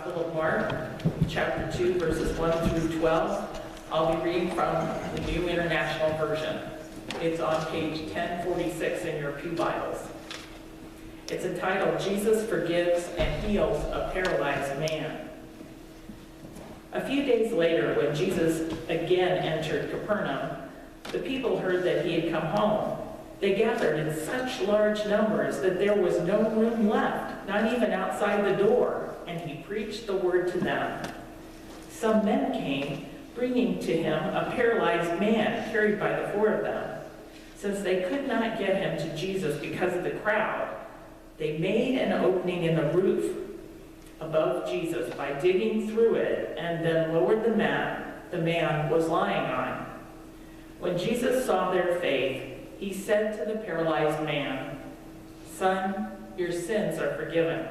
Gospel of Mark, chapter 2, verses 1 through 12. I'll be reading from the New International Version. It's on page 1046 in your pew Bibles. It's entitled, Jesus Forgives and Heals a Paralyzed Man. A few days later, when Jesus again entered Capernaum, the people heard that he had come home. They gathered in such large numbers that there was no room left, not even outside the door, and he preached the word to them. Some men came, bringing to him a paralyzed man carried by the four of them. Since they could not get him to Jesus because of the crowd, they made an opening in the roof above Jesus by digging through it and then lowered the mat the man was lying on. When Jesus saw their faith, he said to the paralyzed man, "Son, your sins are forgiven."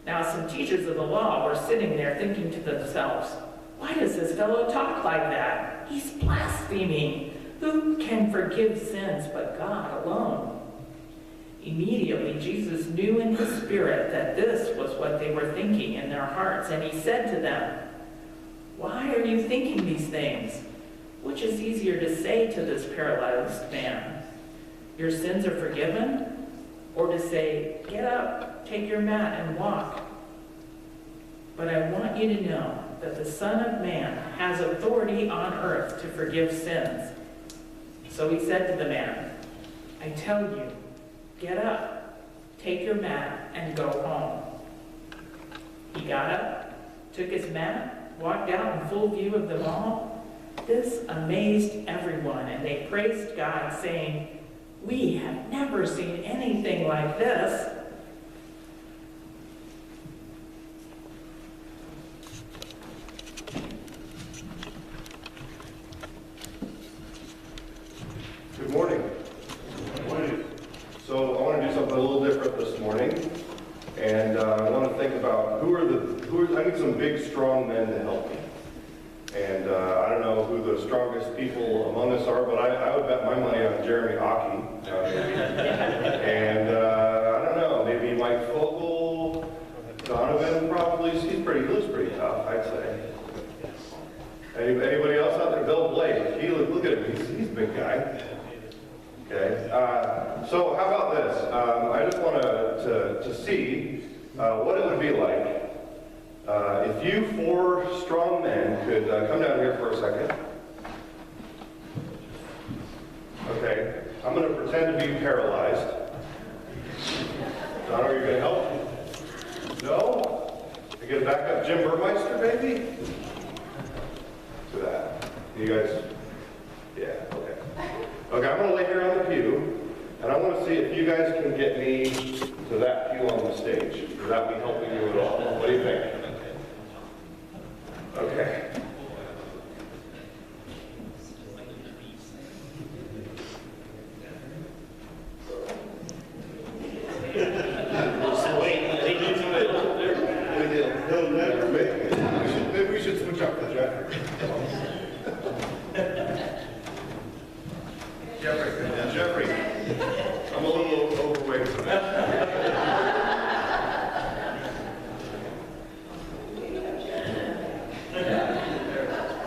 Now some teachers of the law were sitting there thinking to themselves, "Why does this fellow talk like that? He's blaspheming. Who can forgive sins but God alone?" Immediately Jesus knew in his spirit that this was what they were thinking in their hearts, and he said to them, "Why are you thinking these things? Which is easier to say to this paralyzed man, 'Your sins are forgiven,' or to say, 'Get up, take your mat and walk'? But I want you to know that the Son of Man has authority on earth to forgive sins." So he said to the man, "I tell you, get up, take your mat, and go home." He got up, took his mat, walked out in full view of them all. This amazed everyone, and they praised God, saying, "We have never seen anything like this." Good morning. Good morning. So I want to do something a little different this morning, and I want to think about I need some big, strong men to help me. And I don't know who the strongest people among us are, but I would bet my money on Jeremy Hockey. And I don't know, maybe Mike Fogle, Donovan probably. He looks pretty tough, I'd say. Anybody else out there? Bill Blake. Look at him. He's a big guy. Okay. So how about this? I just want to see what it would be like if you four strong men could come down here for a second. Okay, I'm going to pretend to be paralyzed. Donna, are you going to help? No? I get back up Jim Burmeister, maybe? To that. You guys? Yeah, okay. Okay, I'm going to lay here on the pew, and I want to see if you guys can get me to that pew on the stage. Would that be helping you at all? What do you think? Okay. He'll never make it. Maybe we should switch up to Jeffrey. Jeffrey, I'm a little overweight for that.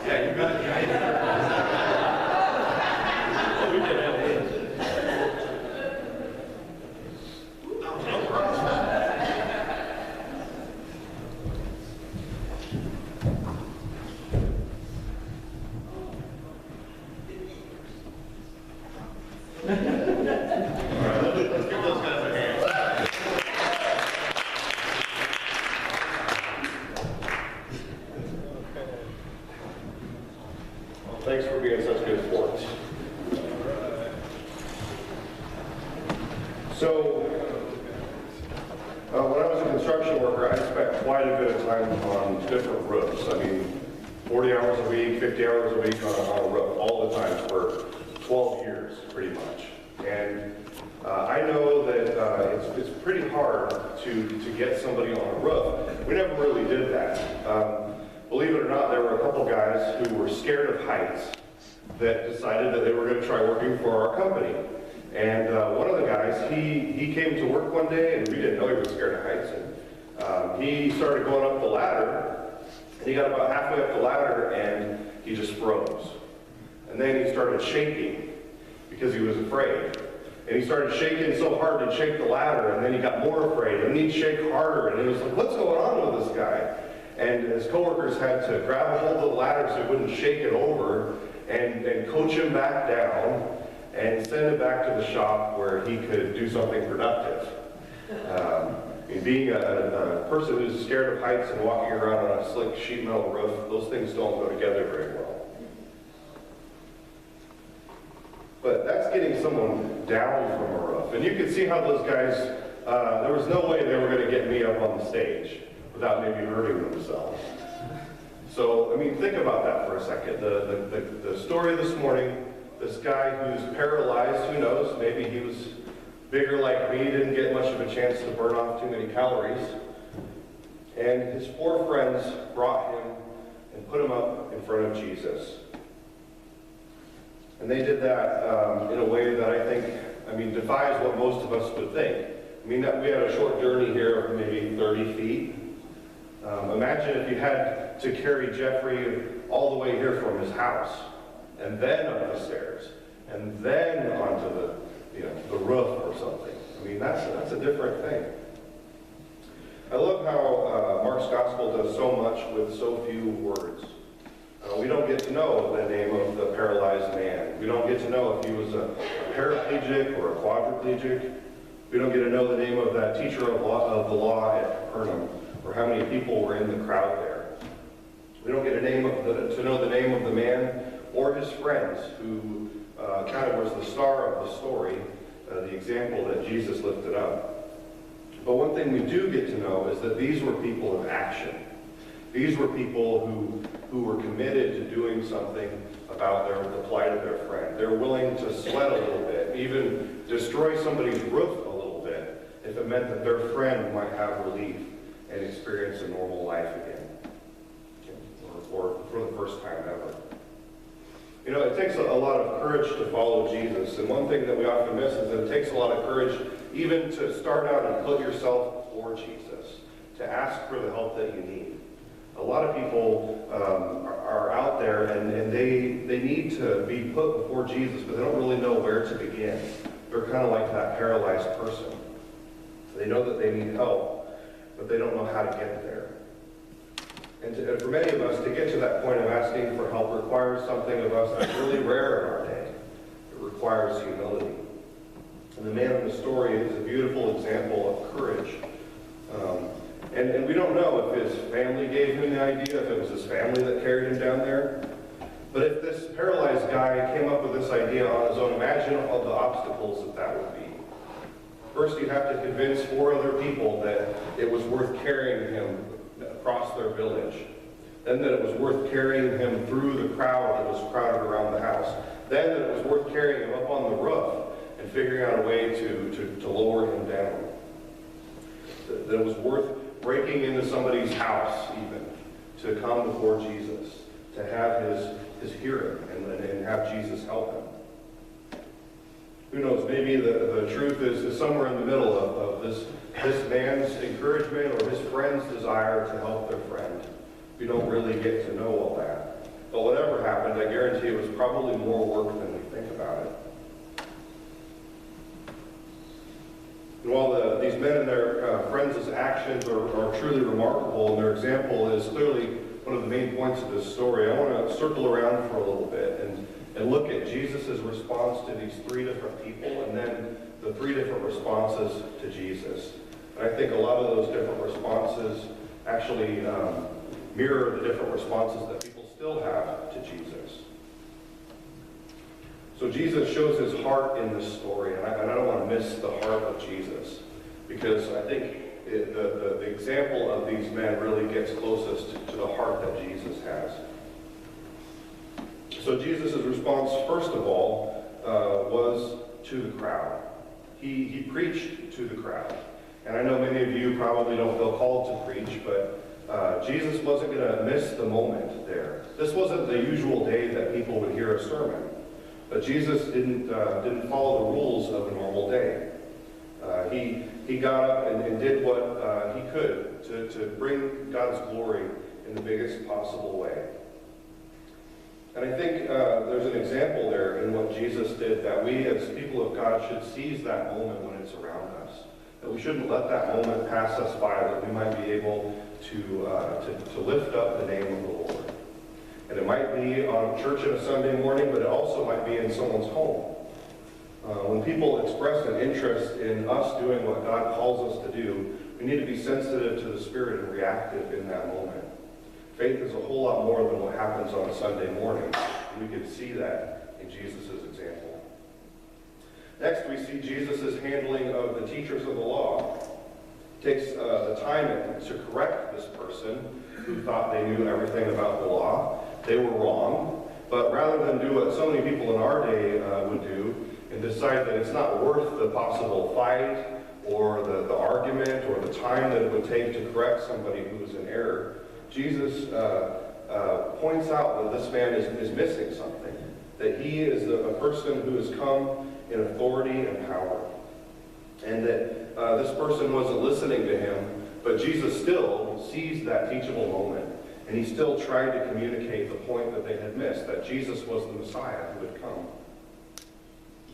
Yeah, you got it, guys. Oh, we did have it. No problem. Let's give those guys a hand. Well, thanks for being such good sports. So, when I was a construction worker, I spent quite a bit of time on different roofs. I mean, 40 hours a week, 50 hours a week on a roof, all the time for 12 years, pretty much. And I know that it's pretty hard to get somebody on a roof. We never really did that. Believe it or not, there were a couple guys who were scared of heights that decided that they were going to try working for our company. And one of the guys, he came to work one day, and we didn't know he was scared of heights. And He started going up the ladder, and he got about halfway up the ladder, and he just froze. And then he started shaking because he was afraid. And he started shaking so hard he'd shake the ladder, and then he got more afraid, and he'd shake harder, and he was like, what's going on with this guy? And his coworkers had to grab a hold of the ladder so he wouldn't shake it over, and coach him back down, and send him back to the shop where he could do something productive. Being a person who's scared of heights and walking around on a slick sheet metal roof, those things don't go together very well. But that's getting someone down from a roof. And you can see how those guys, there was no way they were going to get me up on the stage without maybe hurting themselves. So, I mean, think about that for a second. The story this morning, this guy who's paralyzed, who knows, maybe he was bigger like me, didn't get much of a chance to burn off too many calories. And his 4 friends brought him and put him up in front of Jesus. And they did that in a way that I think, defies what most of us would think. We had a short journey here of maybe 30 feet. Imagine if you had to carry Jeffrey all the way here from his house, and then up the stairs, and then onto the roof or something. That's a different thing. I love how Mark's gospel does so much with so few words. We don't get to know the name of the paralyzed man. We don't get to know if he was a paraplegic or a quadriplegic. We don't get to know the name of that teacher of the law at Capernaum, or how many people were in the crowd there. We don't get to know the name of the man or his friends, who kind of was the star of the story, the example that Jesus lifted up. But one thing we do get to know is that these were people of action. These were people who were committed to doing something about the plight of their friend. They're willing to sweat a little bit, even destroy somebody's roof a little bit, if it meant that their friend might have relief and experience a normal life again, or for the first time ever. It takes a lot of courage to follow Jesus, and one thing that we often miss is that it takes a lot of courage even to start out and put yourself before Jesus, to ask for the help that you need. A lot of people are out there and they need to be put before Jesus, but they don't really know where to begin. They're kind of like that paralyzed person. They know that they need help, but they don't know how to get there. And for many of us, to get to that point of asking for help requires something of us that's really rare in our day. It requires humility. And the man in the story is a beautiful example of courage. And we don't know if his family gave him the idea, if it was his family that carried him down there. But if this paralyzed guy came up with this idea on his own, imagine all the obstacles that would be. First, you'd have to convince 4 other people that it was worth carrying him across their village. Then that it was worth carrying him through the crowd that was crowded around the house. Then that it was worth carrying him up on the roof and figuring out a way to lower him down. That it was worth breaking into somebody's house even to come before Jesus, to have his hearing and have Jesus help him. Who knows, maybe the truth is somewhere in the middle of this man's encouragement or his friend's desire to help their friend. We don't really get to know all that. But whatever happened, I guarantee it was probably more work than we think about it. And while these men and their friends' actions are truly remarkable, and their example is clearly one of the main points of this story, I want to circle around for a little bit and look at Jesus' response to these 3 different people, and then the 3 different responses to Jesus. And I think a lot of those different responses actually mirror the different responses that people still have to Jesus. So Jesus shows his heart in this story, and I don't want to miss the heart of Jesus, because I think the example of these men really gets closest to the heart that Jesus has. So Jesus' response, first of all, was to the crowd. He preached to the crowd. And I know many of you probably don't feel called to preach, but Jesus wasn't going to miss the moment there. This wasn't the usual day that people would hear a sermon. But Jesus didn't follow the rules of a normal day. he got up and did what he could to bring God's glory in the biggest possible way. And I think there's an example there in what Jesus did, that we as people of God should seize that moment when it's around us. That we shouldn't let that moment pass us by, that we might be able to lift up the name of the Lord. And it might be on church on a Sunday morning, but it also might be in someone's home. When people express an interest in us doing what God calls us to do, we need to be sensitive to the Spirit and reactive in that moment. Faith is a whole lot more than what happens on a Sunday morning. We can see that in Jesus' example. Next, we see Jesus' handling of the teachers of the law. He takes the time to correct this person who thought they knew everything about the law. They were wrong. But rather than do what so many people in our day would do, and decide that it's not worth the possible fight or the argument or the time that it would take to correct somebody who's in error, Jesus points out that this man is missing something, that he is a person who has come in authority and power, and that this person wasn't listening to him, but Jesus still sees that teachable moment, and he still tried to communicate the point that they had missed, that Jesus was the Messiah who had come.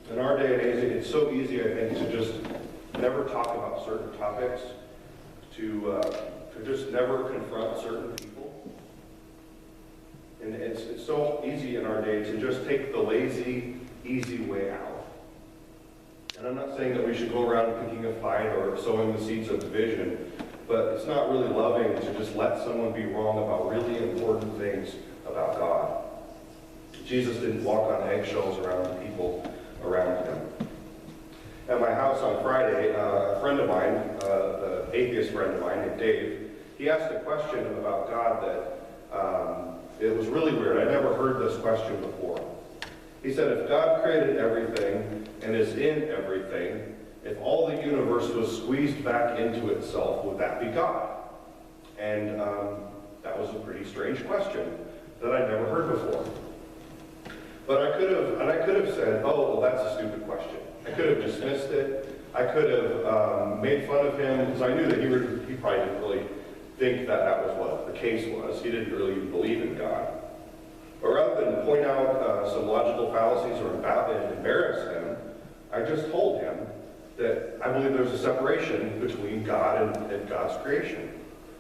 In our day and age, it's so easy, I think, to just never talk about certain topics, to just never confront certain people. And it's so easy in our day to just take the lazy, easy way out. And I'm not saying that we should go around picking a fight or sowing the seeds of division, but it's not really loving to just let someone be wrong about really important things about God. Jesus didn't walk on eggshells around the people around him. At my house on Friday, a friend of mine, an atheist friend of mine named Dave, he asked a question about God that it was really weird. I never heard this question before. He said, if God created everything and is in everything, if all the universe was squeezed back into itself, would that be God? And that was a pretty strange question that I'd never heard before. But I could have said, oh, well, that's a stupid question. I could have dismissed it. I could have made fun of him, because I knew that he probably didn't really think that that was what the case was. He didn't really believe in God. But rather than point out some logical fallacies or embarrass him, I just told him that I believe there's a separation between God and God's creation.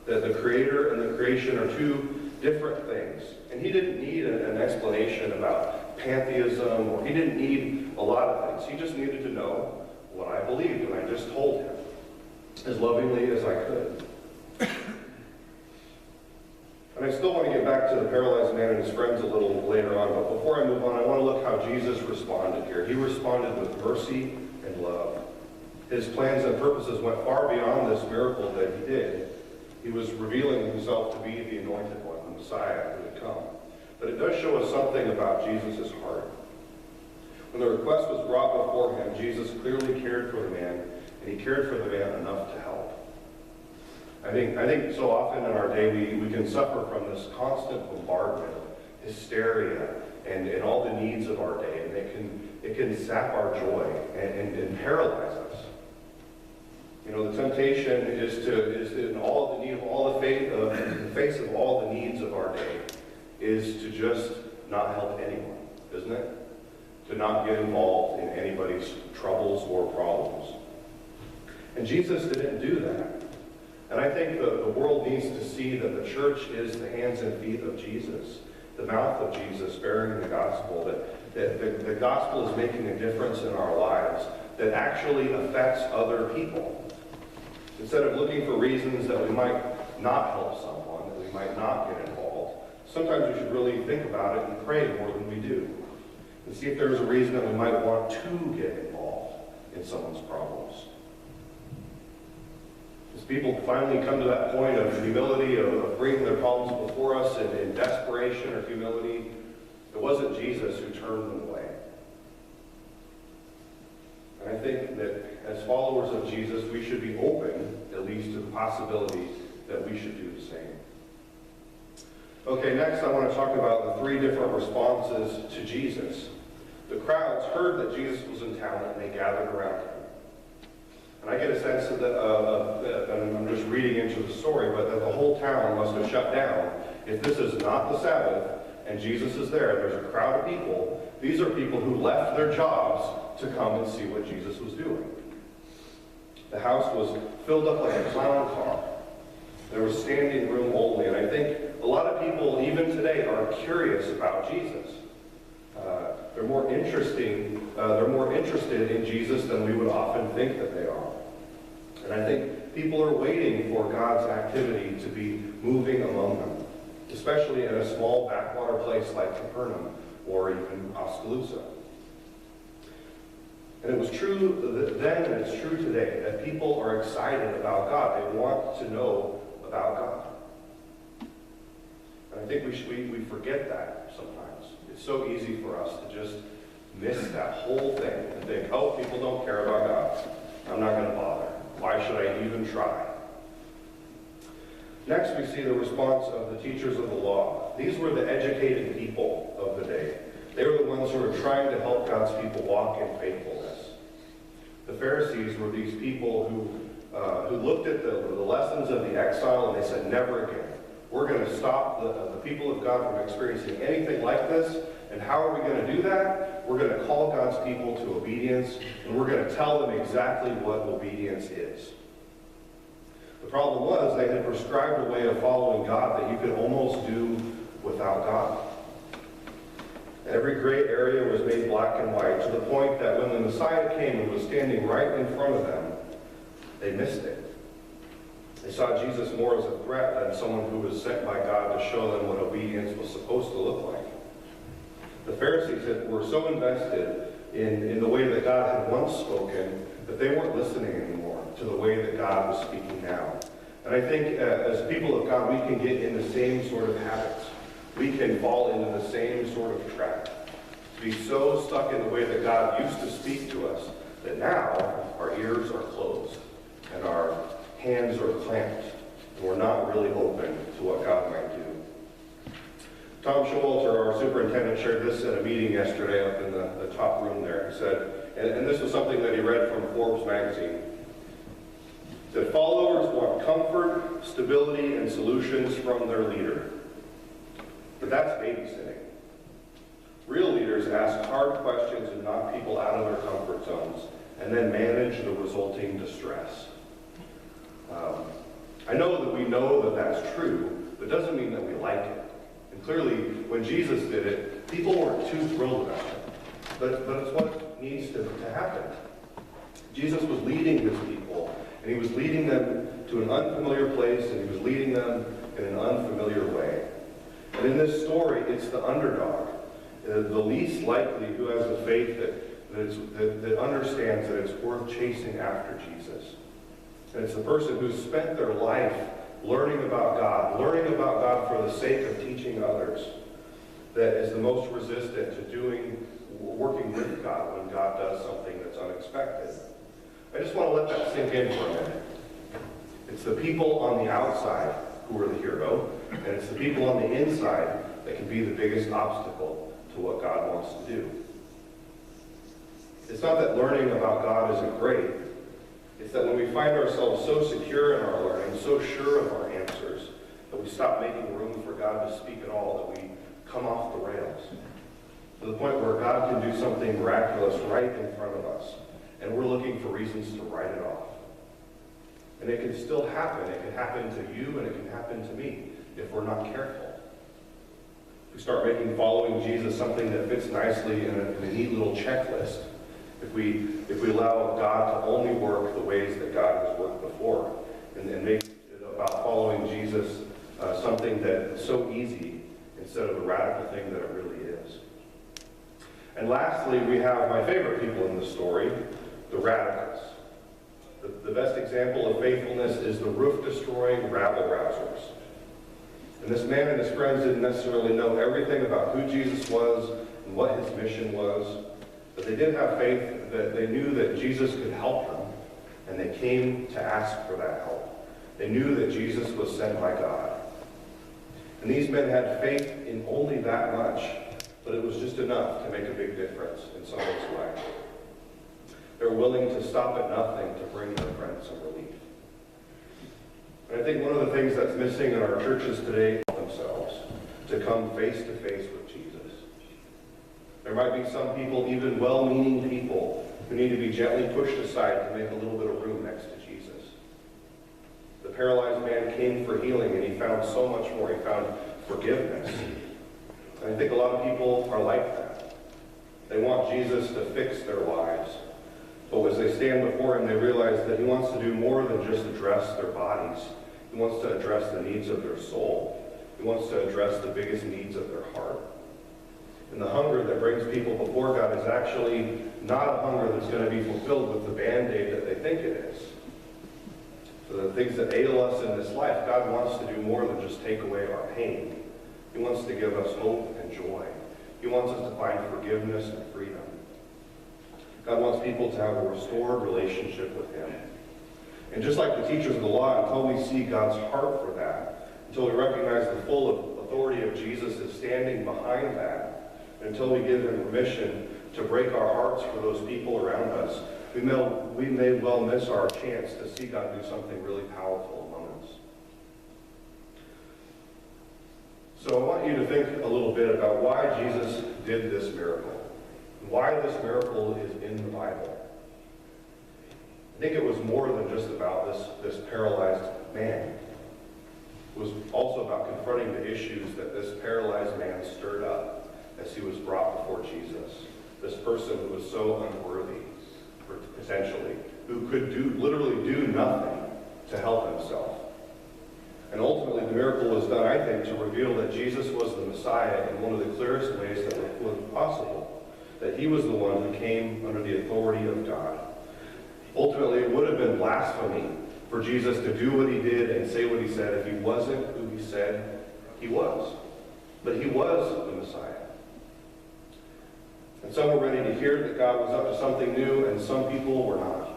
That the Creator and the creation are two different things. And he didn't need an explanation about pantheism, or he didn't need a lot of things. He just needed to know what I believed, and I just told him as lovingly as I could. And I still want to get back to the paralyzed man and his friends a little later on, but before I move on, I want to look how Jesus responded here. He responded with mercy and love. His plans and purposes went far beyond this miracle that he did. He was revealing himself to be the anointed one, the Messiah who had come. But it does show us something about Jesus' heart. When the request was brought before him, Jesus clearly cared for the man, and he cared for the man enough to help. I think so often in our day we can suffer from this constant bombardment of hysteria and all the needs of our day, and it can sap our joy and paralyze us. You know, the temptation is to in all the need of all the faith, in the face of all the needs of our day, is to just not help anyone, isn't it? To not get involved in anybody's troubles or problems. And Jesus didn't do that. And I think the world needs to see that the church is the hands and feet of Jesus, the mouth of Jesus bearing the gospel, that the gospel is making a difference in our lives that actually affects other people. Instead of looking for reasons that we might not help someone, that we might not get involved, sometimes we should really think about it and pray more than we do. And see if there's a reason that we might want to get involved in someone's problems. As people finally come to that point of humility, of bringing their problems before us in desperation or humility, it wasn't Jesus who turned them away. And I think that as followers of Jesus, we should be open, at least, to the possibility that we should do the same. Okay, next I want to talk about the three different responses to Jesus. The crowds heard that Jesus was in town and they gathered around him. And I get a sense and I'm just reading into the story, but that the whole town must have shut down. If this is not the Sabbath and Jesus is there, there's a crowd of people. These are people who left their jobs to come and see what Jesus was doing. The house was filled up like a clown car. There was standing room only, and I think a lot of people, even today, are curious about Jesus. They're more interested in Jesus than we would often think that they are. And I think people are waiting for God's activity to be moving among them, especially in a small backwater place like Capernaum or even Oskaloosa. And it was true then and it's true today that people are excited about God. They want to know about God. And I think we forget that sometimes. It's so easy for us to just miss that whole thing and think, oh, people don't care about God. I'm not going to bother. Why should I even try? Next, we see the response of the teachers of the law. These were the educated people of the day. They were the ones who were trying to help God's people walk in faithfulness. The Pharisees were these people who looked at the lessons of the exile and they said, never again. We're going to stop the people of God from experiencing anything like this. And how are we going to do that? We're going to call God's people to obedience, and we're going to tell them exactly what obedience is. The problem was they had prescribed a way of following God that you could almost do without God. Every gray area was made black and white to the point that when the Messiah came and was standing right in front of them, they missed it. They saw Jesus more as a threat than someone who was sent by God to show them what obedience was supposed to look like. The Pharisees were so invested in the way that God had once spoken that they weren't listening anymore to the way that God was speaking now. And I think as people of God, we can get in the same sort of habits. We can fall into the same sort of trap. To be so stuck in the way that God used to speak to us that now our ears are closed and our hands are clamped and we're not really open to what God might do. Tom Showalter, our superintendent, shared this at a meeting yesterday up in the top room there. He said, and this was something that he read from Forbes magazine. He said, followers want comfort, stability, and solutions from their leader. But that's babysitting. Real leaders ask hard questions and knock people out of their comfort zones, and then manage the resulting distress. I know that we know that that's true, but it doesn't mean that we like it. And clearly, when Jesus did it, people weren't too thrilled about it. But it's what needs to happen. Jesus was leading his people, and he was leading them to an unfamiliar place, and he was leading them in an unfamiliar way. And in this story, it's the underdog, the least likely who has the faith that understands that it's worth chasing after Jesus. And it's the person who's spent their life learning about God for the sake of teaching others, that is the most resistant to working with God when God does something that's unexpected. I just want to let that sink in for a minute. It's the people on the outside who are the hero, and it's the people on the inside that can be the biggest obstacle to what God wants to do. It's not that learning about God isn't great. It's that when we find ourselves so secure in our learning, so sure of our answers, that we stop making room for God to speak at all, that we come off the rails. To the point where God can do something miraculous right in front of us, and we're looking for reasons to write it off. And it can still happen. It can happen to you, and it can happen to me if we're not careful. We start making following Jesus something that fits nicely in a neat little checklist. If we allow God to only work the ways that God has worked before, and make it about following Jesus something that's so easy instead of a radical thing that it really is. And lastly, we have my favorite people in the story, the radicals. The best example of faithfulness is the roof-destroying rabble-rousers. And this man and his friends didn't necessarily know everything about who Jesus was and what his mission was, but they did have faith that they knew that Jesus could help them, and they came to ask for that help. They knew that Jesus was sent by God. And these men had faith in only that much, but it was just enough to make a big difference in someone's life. They're willing to stop at nothing to bring their friends some relief. And I think one of the things that's missing in our churches today is themselves to come face to face with Jesus. There might be some people, even well-meaning people, who need to be gently pushed aside to make a little bit of room next to Jesus. The paralyzed man came for healing, and he found so much more. He found forgiveness. And I think a lot of people are like that. They want Jesus to fix their lives. But as they stand before him, they realize that he wants to do more than just address their bodies. He wants to address the needs of their soul. He wants to address the biggest needs of their heart. And the hunger that brings people before God is actually not a hunger that's going to be fulfilled with the Band-Aid that they think it is. So the things that ail us in this life, God wants to do more than just take away our pain. He wants to give us hope and joy. He wants us to find forgiveness and freedom. God wants people to have a restored relationship with him. And just like the teachers of the law, until we see God's heart for that, until we recognize the full authority of Jesus is standing behind that, until we give him permission to break our hearts for those people around us, we may well miss our chance to see God do something really powerful among us. So I want you to think a little bit about why Jesus did this miracle. Why this miracle is in the Bible. I think it was more than just about this paralyzed man. It was also about confronting the issues that this paralyzed man stirred up as he was brought before Jesus. This person who was so unworthy, potentially, who could literally do nothing to help himself. And ultimately, the miracle was done, I think, to reveal that Jesus was the Messiah in one of the clearest ways that was possible. That he was the one who came under the authority of God. Ultimately, it would have been blasphemy for Jesus to do what he did and say what he said if he wasn't who he said he was. But he was the Messiah. And some were ready to hear that God was up to something new, and some people were not.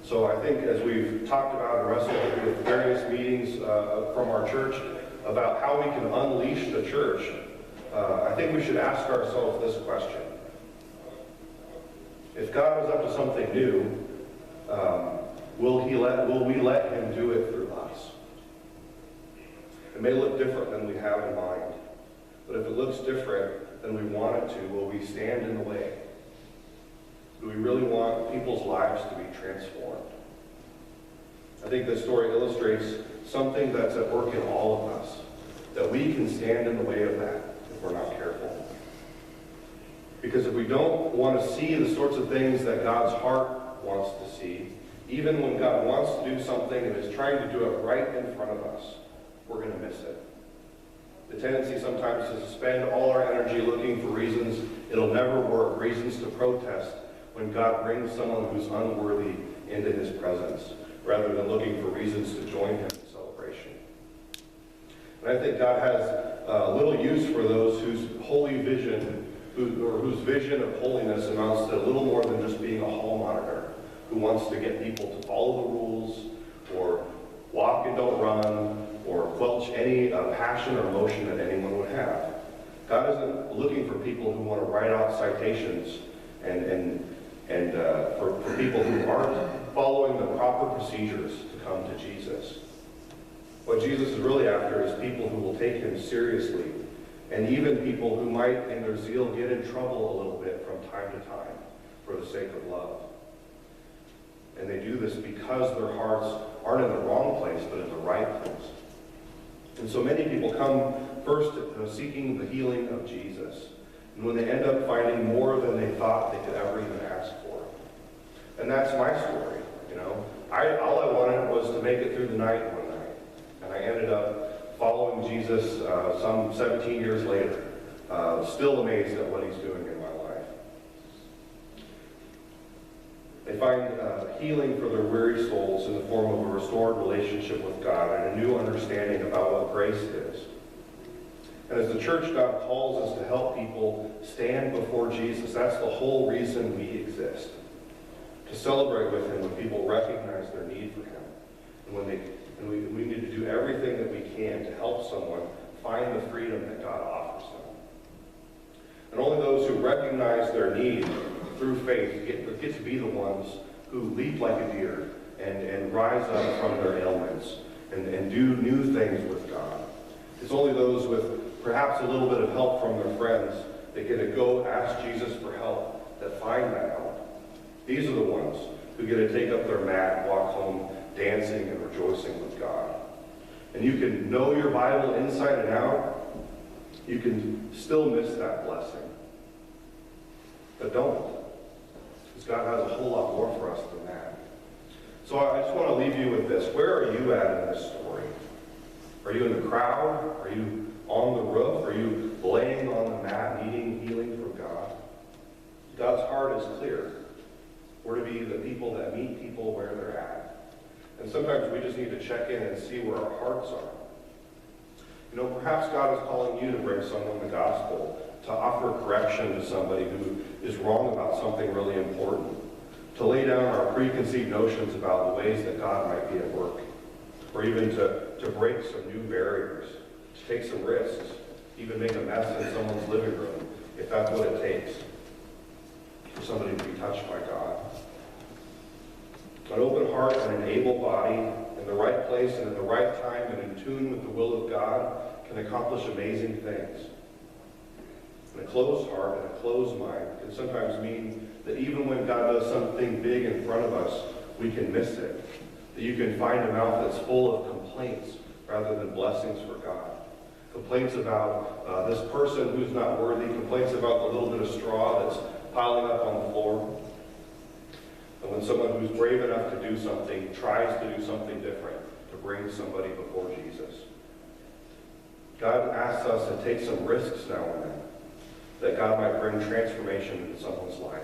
So I think as we've talked about and wrestled with various meetings from our church about how we can unleash the church, I think we should ask ourselves this question. If God was up to something new, will we let him do it through us? It may look different than we have in mind, but if it looks different than we want it to, will we stand in the way? Do we really want people's lives to be transformed? I think this story illustrates something that's at work in all of us, that we can stand in the way of that if we're not careful. Because if we don't want to see the sorts of things that God's heart wants to see, even when God wants to do something and is trying to do it right in front of us, we're going to miss it. The tendency sometimes is to spend all our energy looking for reasons it'll never work, reasons to protest when God brings someone who's unworthy into his presence, rather than looking for reasons to join him in celebration. And I think God has little use for those whose holy vision, whose vision of holiness amounts to little more than just being a hall monitor, who wants to get people to follow the rules, or walk and don't run, or quelch any passion or emotion that anyone would have. God isn't looking for people who want to write out citations and for people who aren't following the proper procedures to come to Jesus. What Jesus is really after is people who will take him seriously, and even people who might, in their zeal, get in trouble a little bit from time to time for the sake of love. And they do this because their hearts aren't in the wrong place, but in the right place. And so many people come first seeking the healing of Jesus. And when they end up finding more than they thought they could ever even ask for. And that's my story, you know. All I wanted was to make it through the night one night. And I ended up following Jesus some 17 years later. Still amazed at what he's doing in my life. They find healing for their weary souls in the form of a restored relationship with God and a new understanding about what grace is. And as the church, God calls us to help people stand before Jesus. That's the whole reason we exist. To celebrate with him when people recognize their need for him. And we need to do everything that we can to help someone find the freedom that God offers them. And only those who recognize their need through faith get to be the ones who leap like a deer and rise up from their ailments and do new things with God. It's only those with perhaps a little bit of help from their friends that get to go ask Jesus for help that find that help. These are the ones who get to take up their mat and walk home dancing and rejoicing with God. And you can know your Bible inside and out. You can still miss that blessing. But don't. Because God has a whole lot more for us than that. So I just want to leave you with this. Where are you at in this story? Are you in the crowd? Are you on the roof? Are you laying on the mat needing healing from God? God's heart is clear. We're to be the people that meet people where they're at. And sometimes we just need to check in and see where our hearts are. You know, perhaps God is calling you to bring someone the gospel, to offer correction to somebody who is wrong about something really important, to lay down our preconceived notions about the ways that God might be at work, or even to break some new barriers, to take some risks, even make a mess in someone's living room, if that's what it takes for somebody to be touched by God. An open heart and an able body in the right place and at the right time and in tune with the will of God can accomplish amazing things. And a closed heart and a closed mind can sometimes mean that even when God does something big in front of us, we can miss it. That you can find a mouth that's full of complaints rather than blessings for God. Complaints about this person who's not worthy, complaints about the little bit of straw that's piling up on the floor. And when someone who's brave enough to do something tries to do something different, to bring somebody before Jesus. God asks us to take some risks now and then, that God might bring transformation into someone's life.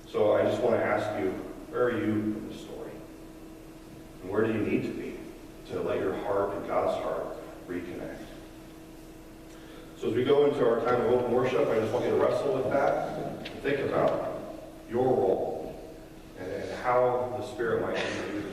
So I just want to ask you, where are you in the story? And where do you need to be to let your heart and God's heart reconnect? So as we go into our time of open worship, I just want you to wrestle with that and think about your role and how the Spirit might lead you